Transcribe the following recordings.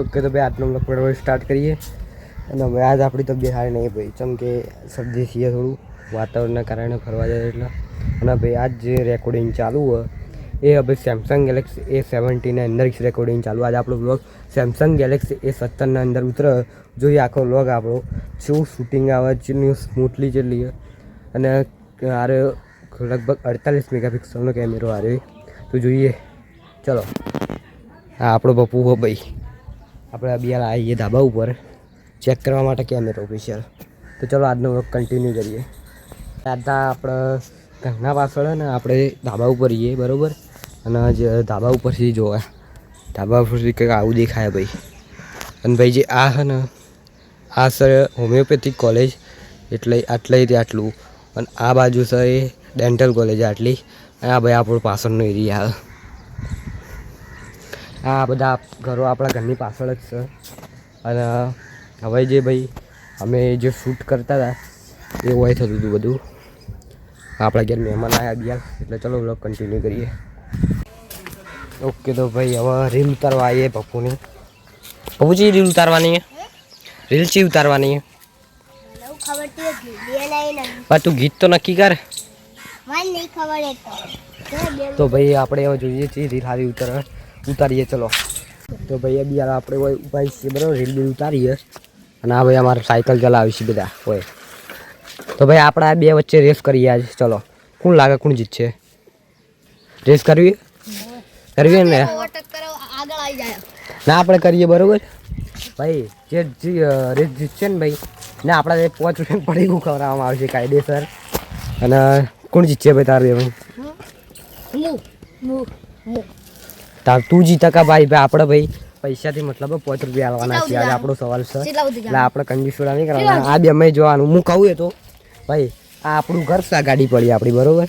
Okay તો ભાઈ આજનો બ્લોગ પર સ્ટાર્ટ કરીએ. અને હવે આજ આપણી તબિયત સારી નહીં ભાઈ, ચમ કે શરદી છીએ થોડું વાતાવરણના કારણે ફરવા જાય એટલે. અને ભાઈ આજ જે રેકોર્ડિંગ ચાલુ હોય એ હવે સેમસંગ ગેલેક્સી A70 અંદર રેકોર્ડિંગ ચાલુ. આજે આપણો બ્લોગ સેમસંગ ગેલેક્સી A70 અંદર ઉતરે. જોઈએ આખો બ્લોગ આપણો શું શૂટિંગ આવે છે, સ્મૂથલી ચેટલી. અને આરે લગભગ 48 મેગાપિક્સલનો કેમેરો આવે તો જોઈએ. ચલો હા આપણો બપુ હો ભાઈ, આપણે અબિયાલ આવીએ ધાબા ઉપર ચેક કરવા માટે કેમેરો ઓફિશિયલ. તો ચલો આજનો વર્ક કન્ટિન્યુ કરીએ. આજના આપણે ઘરના પાછળ ને આપણે ધાબા ઉપર જઈએ બરાબર. અને જે ધાબા ઉપરથી જોવા, ધાબા ઉપરથી કંઈક આવું દેખાય ભાઈ. અને ભાઈ જે આ છે ને, આ સર હોમિયોપેથિક કોલેજ એટલે આટલેથી આટલું. અને આ બાજુ છે એ ડેન્ટલ કોલેજ આટલી. અને આ ભાઈ આપણો પાછળનો એરિયા. આ બધા ઘરો આપણા ઘરની પાછળ જ છે. અને હવે જે ભાઈ અમે જે શૂટ કરતા હતા એ હોય થતું હતું બધું. આપણા ઘેર મહેમાન આવ્યા બિયાર, એટલે ચલો બ્લોગ કન્ટિન્યુ કરીએ. ઓકે તો ભાઈ હવે રીલ ઉતારવા આવીએ પપ્પુની. પપ્પુજી રીલ ઉતારવાની, રીલ ચી ઉતારવાની. તું ગીત તો નક્કી કર. તો ભાઈ આપણે હવે જોઈએ છીએ રીલ સારી ઉતારીએ. ચલો તો ભાઈ બિયાર આપણે હોય ઉપાય છીએ બરાબર, રીલ બી ઉતારીએ. અને આ ભાઈ અમારે સાયકલ ચલાવી છે બધા હોય. તો ભાઈ આપણે આ બે વચ્ચે રેસ કરીએ આજ. ચલો કોણ લાગે કોણ જીતશે? રેસ કરવી ને? ના આપણે કરીએ બરાબર ભાઈ. જે રેસ જીતશે ને ભાઈ ને આપણા 5 રૂપિયા પડી ગયું ખવડાવવામાં આવશે કાયદેસર. અને કોણ જીતશે ભાઈ તારે? તાર તું જીતા કા ભાઈ? આપણે ભાઈ પૈસાથી મતલબ 5 રૂપિયા આવવાના છે આજે આપણો સવાલ છે. એટલે આપણે કંજૂસોડા નહીં કરવાના. આ બે અમે જોવાનું. હું કહું એ તો ભાઈ આ આપણું ઘર છે, આ ગાડી પડી આપણી બરાબર.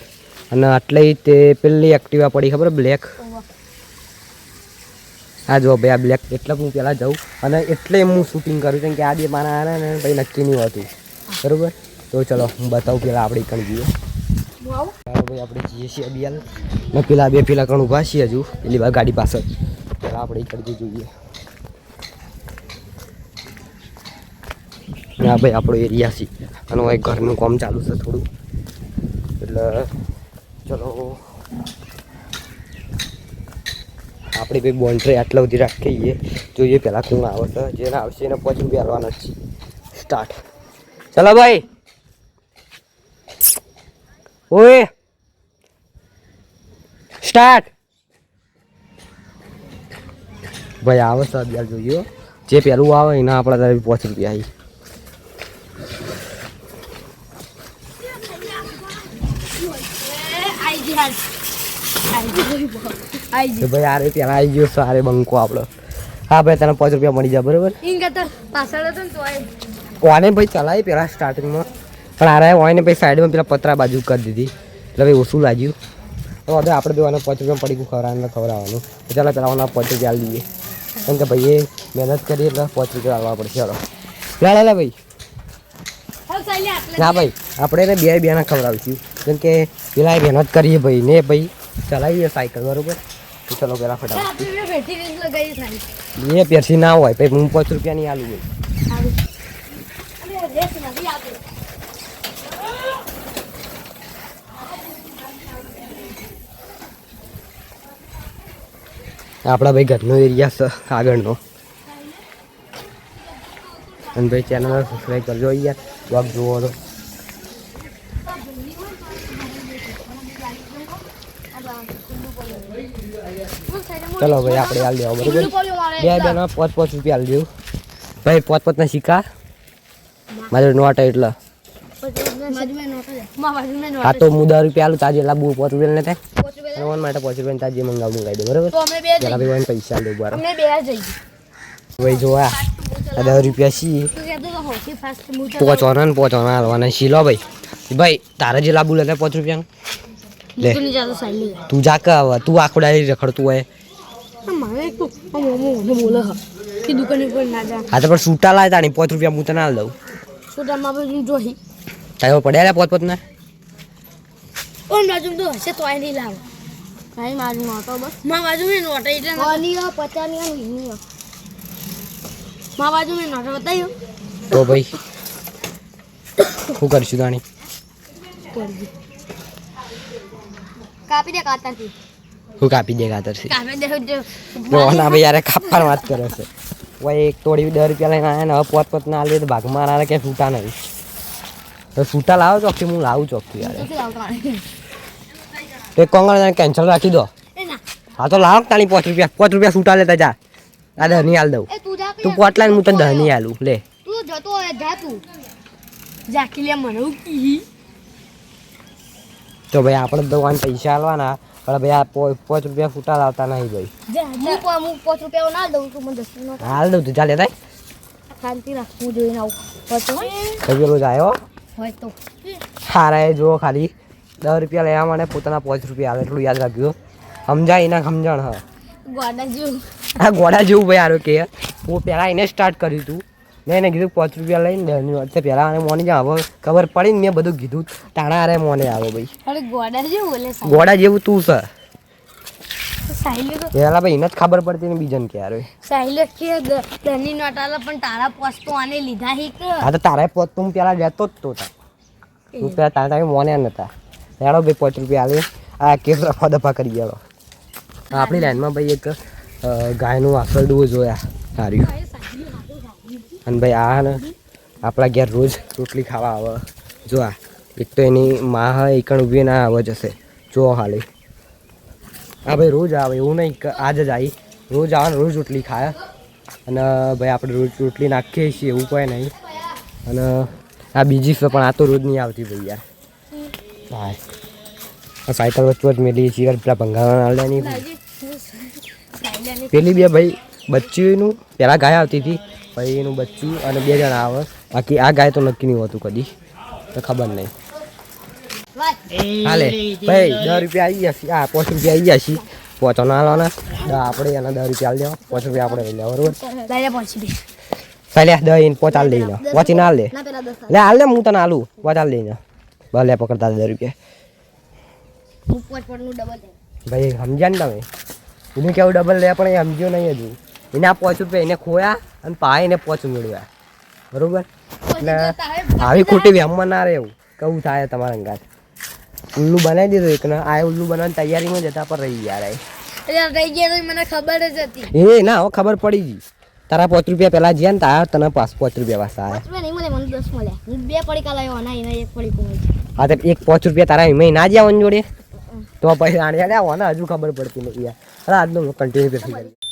અને એટલે તે પેલી એક્ટિવા પડી ખબર બ્લેક. હા જો ભાઈ આ બ્લેક. એટલે હું પહેલાં જાઉં અને એટલે હું શૂટિંગ કરું છું કે આ બે મારા આવ્યા ને ભાઈ નક્કી નહીં હોતું બરાબર. તો ચલો હું બતાવું પહેલાં આપણે કણ જઈએ. ભાઈ આપણે જઈએ છીએ અબિયાલ ને પેલા બે પેલા કણ ઊભા છીએ હજુ પેલી વાર ગાડી પાછળ. પહેલાં આપણે કણ જોઈએ. હા ભાઈ આપણો એરિયા છે અને હવે ઘરનું કામ ચાલુ છે થોડું. એટલે ચલો આપણે ભાઈ બોન્ડ્રી આટલા સુધી રાખીએ. જોઈએ પહેલાં કોણ આવે છે. જેને આવશે એને 5 રૂપિયા આવવાના જ છે. સ્ટાર્ટ. ચલો ભાઈ. ઓય સ્ટાર્ટ. ભાઈ આવે છે અબિયાલ જોઈએ. જે પહેલું આવે એના આપણા તારે 5 રૂપિયા આવી. ભાઈ આરે પેલા આવી ગયો સારે બંકો આપણો. હા ભાઈ તને 5 રૂપિયા મળી જાય બરાબર. ઓને ભાઈ ચલાવી પેલા સ્ટાર્ટિંગમાં, પણ આરે ઓને ભાઈ સાઈડમાં પેલા પતરા બાજુ કરી દીધી એટલે ભાઈ ઓછું લાગ્યું. તો હવે આપણે દેવાના 5 રૂપિયા પડી ગયું ખવડાવવાનું. તો ચાલો પેલા 5 રૂપિયા આપી દઈએ. કેમ કે ભાઈએ મહેનત કરી એટલે 5 રૂપિયા આવવા પડશે. ચાલો લે ભાઈ. ના ભાઈ આપણે એને બે ના ખવડાવીશું કેમ કે પેલા મહેનત કરીએ ભાઈ ને ભાઈ ચલાવીએ સાયકલ બરાબર. તો ચલો પેલા ફટાફટ એ પેરસી ના હોય ભાઈ. હું 5 રૂપિયા નહીં આલું ભાઈ. આપણા ભાઈ ઘરનો એરિયા છે આગળનો. અને ભાઈ ચેનલ સબસ્ક્રાઈબ કરજો યાર, બ્લોગ જુઓ તો. ચલો ભાઈ આપણે હાલ દેવા બરાબર. બે બેનો 5 રૂપિયા હાલ દેવું ભાઈ. 5 ના સિક્કા મારે નોટ એટલે. હા તો હું 10 રૂપિયા આલું તાજે લાવવું 5 રૂપિયા ને થાય. ઓન માટે 5 રૂપિયા તાજે મંગાવી દે બરાબર. પેલા ભાઈ પૈસા લે બાર ભાઈ જોવા 10 રૂપિયા છીએ. પોચવાના હાલવાના શીલો ભાઈ. ભાઈ તારે જે લાવવું લેતા 5 રૂપિયા લે. તું જા કે તું આખો ડાયરી રખડતું હોય. હા તો પણ સૂટા લાય તાણી 5 રૂપિયા હું તને ના દઉં. તારે પડ્યા 5 ના મા બાજુ મેં નોટો બતાવ્યો તો ભાઈ શું કરશું તાણી કાપી દે કાતરથી શું કાપી દે ખાતરથી કાપી દે જો ના ભાઈ યાર કાપવાની વાત કરે છે ભાઈ એક તોડી 10 રૂપિયા લઈને આવ્યા ને હવે પોત ના લે તો ભાગમાં ના કે છૂટા નહીં તો છૂટા લાવો ચોકથી હું લાવું ચોકથી યાર તો એક કોંગળ કેન્સલ રાખી દો હા તો લાવો તાણી 5 રૂપિયા છૂટા લેતા જા આ 10 ની હાલ દઉં એ તું જા તું પોટ લાઈને હું તને 10 ની હાલું લે તું જતો હોય જા તું જાકી લે મને કી તો ભાઈ આપણે દવાને પૈસા આલવાના પણ ભાઈ આ 5 રૂપિયા છૂટા લાવતા નહીં ભાઈ હું 5 રૂપિયા ના દઉં તું મને 10 નો હાલ દઉં તું જા લેતા શાંતિ રાખ હું જોઈને આવું પેલો જાય હોય તો હારા જો ખાલી 10 રૂપિયા લેવા મને પોતાના 5 રૂપિયા આવે એટલું યાદ રાખજો સમજાય એના સમજણ હા ગોડા જેવું આ ગોડા જેવું ભાઈ આરો કે હું પહેલાં એને સ્ટાર્ટ કર્યું હતું મેં એને કીધું 5 રૂપિયા લઈને 10 ની વચ્ચે પહેલાં અને મોની જાવ હવે ખબર પડી ને મેં બધું કીધું તાણા અરે મોને આવો ભાઈ અરે ગોડા જેવું બોલે ગોડા જેવું તું છે સાહિલ તો પહેલાં ભાઈ એને જ ખબર પડતી ને બીજાને કે યાર સાહિલ કે ધની નોટાલા પણ તારા પોસ્ટ તો આને લીધા હી કે હા તો તારા પોત તું પહેલાં લેતો જ તો તું પહેલાં તારા મોને નતા લેડો ભાઈ 5 રૂપિયા આલે આ કેસ રફા દફા કરી ગયો આપણી લાઈનમાં ભાઈ એક ગાયનું આકરડું જોયા સારું અને ભાઈ આ ને આપણા ઘેર રોજ રોટલી ખાવા આવે જો આ એક તો એની માં હોય એકણ ઊભી ના આવે જશે જો હાલી હા ભાઈ રોજ આવે એવું નહીં કે આજ જ આવી રોજ આવે ને રોજ રોટલી ખાય અને ભાઈ આપણે રોજ રોટલી નાખીએ છીએ એવું કોઈ નહીં અને આ બીજી છે પણ આ તો રોજ નહીં આવતી ભાઈ યાર હા આ સાયકલ વચ્ચે જ મેલી છીએ પેલા ભંગારા નાળ્યાની પેલી બે ભાઈ બચ્ચીનું પહેલાં ગાય આવતી હતી પછી એનું બચ્ચું અને 2 જણા આવે બાકી આ ગાય તો નક્કી નહીં હોતું કદી તો ખબર નહીં હાલે ભાઈ 10 રૂપિયા આવી જશે આ 5 રૂપિયા આવી જશે પહોંચો ના લાવવાના આપણે એના 10 રૂપિયા આલી દેવા 5 રૂપિયા આપણે લઈ લેવા બરોબર ચાલે 10 પોચ હાલ લઈને પહોંચી ના લે લે હાલ ને હું તને હાલું પોચ હાલ લઈને ભલે પકડતા 10 રૂપિયા ભાઈ સમજ્યા ને તમે એને કેવું ડબલ લે પણ એ સમજ્યો નહીં હજુ એને આ 5 રૂપિયા એને ખોયા અને પા એને 5 મેળવ્યા બરોબર એટલે આવી ખોટી વ્યામમાં ના રહેવું કેવું થાય તમારા અંગાત ઉલ્લુ બનાવી દીધું એક ને આ ઉલ્લુ બનાવવાની તૈયારીમાં જતા પર રહી યાર રહી ગયા મને ખબર જ હતી એ ના હવે ખબર પડી ગઈ તારા 5 રૂપિયા પહેલા જ્યાં ને તારા તને 5 રૂપિયા પાછા આવ્યા નહીં મળે મને 10 મળ્યા હું 2 પડીકા લાવ્યો ના એના 1 પડીકું હા તો એક 5 રૂપિયા તારા એમાં ના જ્યાં જોડે તો પછી આણ્યા લે હજુ ખબર પડતી નથી યાર આજનો કન્ટિન્યુ કરી